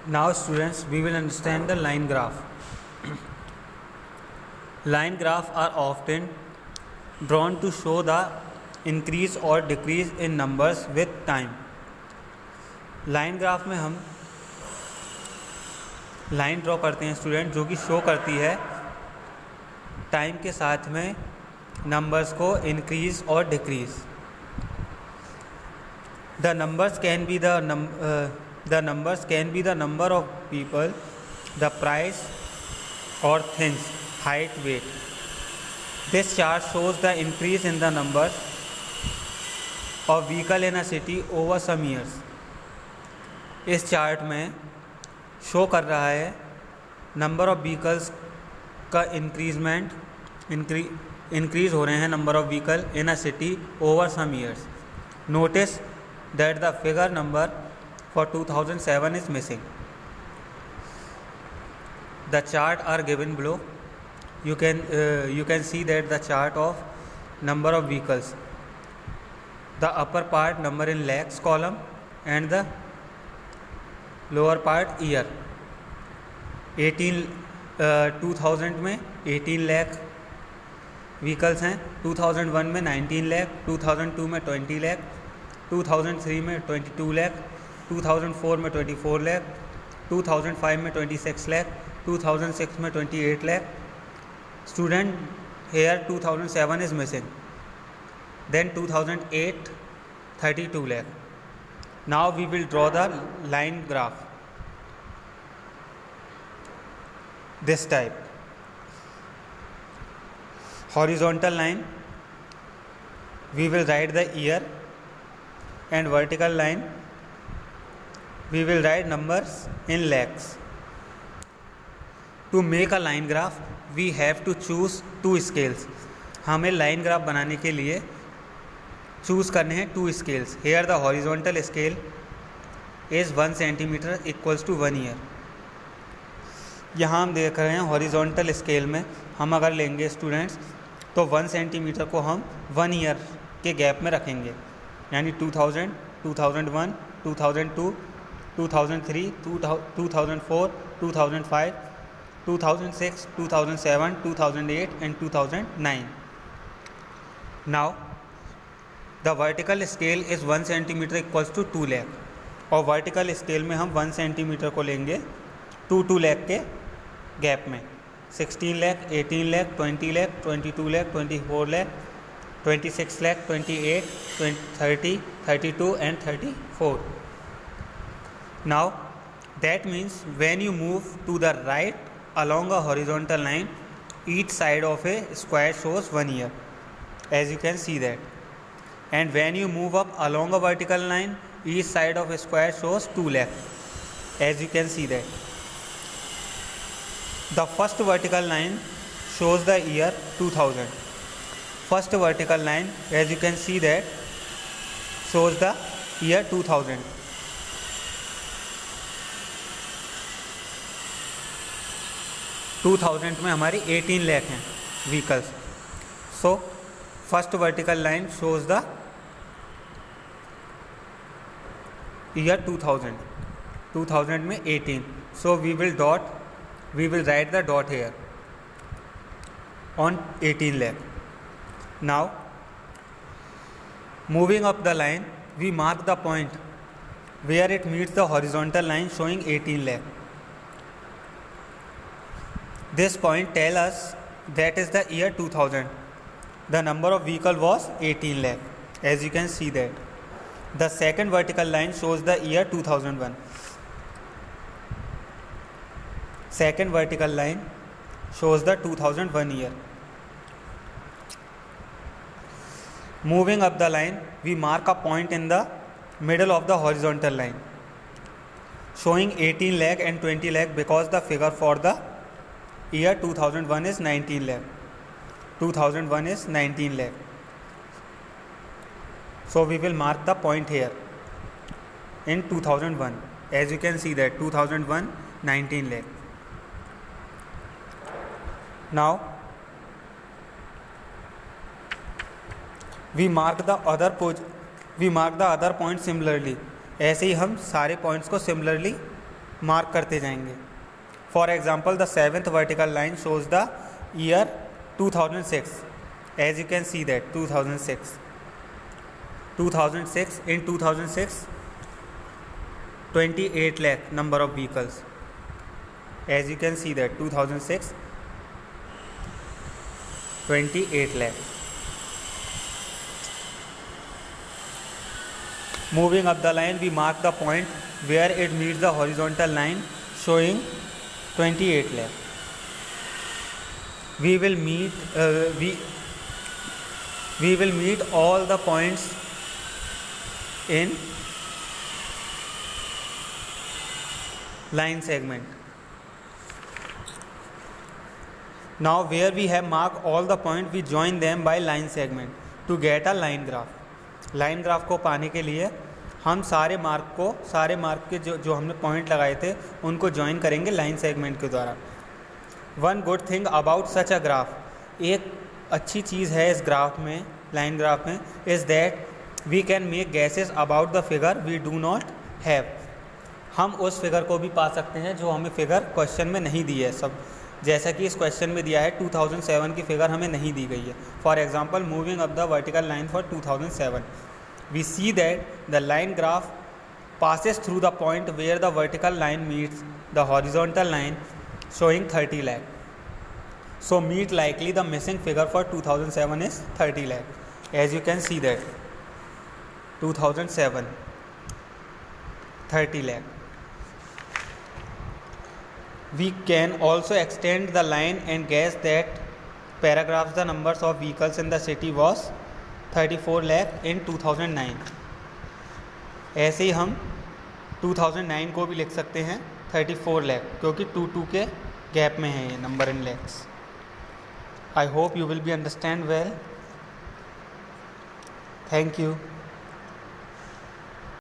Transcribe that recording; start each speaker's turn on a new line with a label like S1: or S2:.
S1: Now students, we will understand the line graph. Line graphs are often drawn to show the increase or decrease in numbers with time. Line graph में हम line draw करते हैं student, जो कि show करती है time के साथ में नंबर्स को इंक्रीज और decrease. The numbers can be the number of people, the price or things, height, weight. This chart shows the increase in the numbers of vehicle in a city over some years. इस chart में show कर रहा है number of vehicles का increase हो रहे हैं number of vehicle in a city over some years. Notice that the figure number for 2007 is missing. The chart are given below. You can see that the chart of number of vehicles, the upper part number in lakhs column and the lower part year. 2000 में 18 lakh vehicles हैं, 2001 में 19 लाख, 2002 में 20 लाख, 2003 में 22 लाख, 2004 में 24 लाख, 2005 में 26 लाख, 2006 में 28 lakh. Student, here 2007 is missing. Then 2008 32 lakh. Now we will draw the line graph. This type. Horizontal line, we will write the year, and vertical line we will write numbers in lakhs. To make a line graph we have to choose two scales. हमें line graph बनाने के लिए choose करने हैं two scales. Here the horizontal scale is 1 centimetre equals to 1 year. यहाँ हम देख रहे हैं हॉरिजॉन्टल स्केल में हम अगर लेंगे स्टूडेंट्स तो 1 सेंटीमीटर को हम 1 ईयर के गैप में रखेंगे, यानी 2000, 2001, 2002, 2003, 2004, 2005, 2006, 2007, 2008 and 2009. Now the vertical scale is 1 centimeter equals to 2 lakh. और वर्टिकल स्केल में हम 1 सेंटीमीटर को लेंगे 2 लाख के गैप में. 16 lakh, 18 lakh, 20 lakh, 22 lakh, 24 lakh, 26 lakh, 28, 30, 32 and 34. Now that means when you move to the right along a horizontal line, each side of a square shows 1 year, as you can see that. And when you move up along a vertical line, each side of a square shows 2 lakh, as you can see that. The first vertical line shows the year 2000. First vertical line, as you can see that, shows the year 2000. में हमारी 18 लाख हैं vehicles. So first vertical line shows the year 2000 में 18. So we will write the dot here on 18 lakh. Now moving up the line we mark the point where it meets the horizontal line showing 18 lakh. This point tells us that is the year 2000. The number of vehicle was 18 lakh, as you can see that. The second vertical line shows the year 2001. Second vertical line shows the 2001 year. Moving up the line, we mark a point in the middle of the horizontal line showing 18 lakh and 20 lakh because the figure for the year 2001 is 19 lakh. 2001 is 19 lakh. So we will mark the point here in 2001. As you can see that 2001 19 lakh. Now we mark the other point similarly. ऐसे ही हम सारे points को similarly mark करते जाएंगे. For example the 7th vertical line shows the year 2006. As you can see that 2006 in 2006 28 lakh number of vehicles. As you can see that 2006 28 lakh. Moving up the line, we mark the point where it meets the horizontal line showing 28 lakh. We will meet all the points in line segment. Now where we have marked all the points, we join them by line segment to get a line graph. Line graph को पाने के लिए हम सारे mark के जो हमने point लगाए थे उनको ज्वाइन करेंगे लाइन सेगमेंट के द्वारा. One good thing about such a graph, एक अच्छी चीज़ है इस ग्राफ में, लाइन ग्राफ में, is that we can make guesses about the figure we do not have. हम उस फिगर को भी पा सकते हैं जो हमें फिगर क्वेश्चन में नहीं दी है. सब जैसा कि इस क्वेश्चन में दिया है 2007 की फिगर हमें नहीं दी गई है. For example moving up the vertical line for 2007 we see that the line graph passes through the point where the vertical line meets the horizontal line showing 30 lakh. So meet likely the missing figure for 2007 is 30 lakh. As you can see that 2007 30 lakh. We can also extend the line and guess that paragraphs the numbers of vehicles in the city was 34 lakh in 2009. ऐसे ही हम 2009 को भी लिख सकते हैं 34 लाख, क्योंकि 2 के gap में है ये number in lakhs. I hope you will be understand well. Thank you.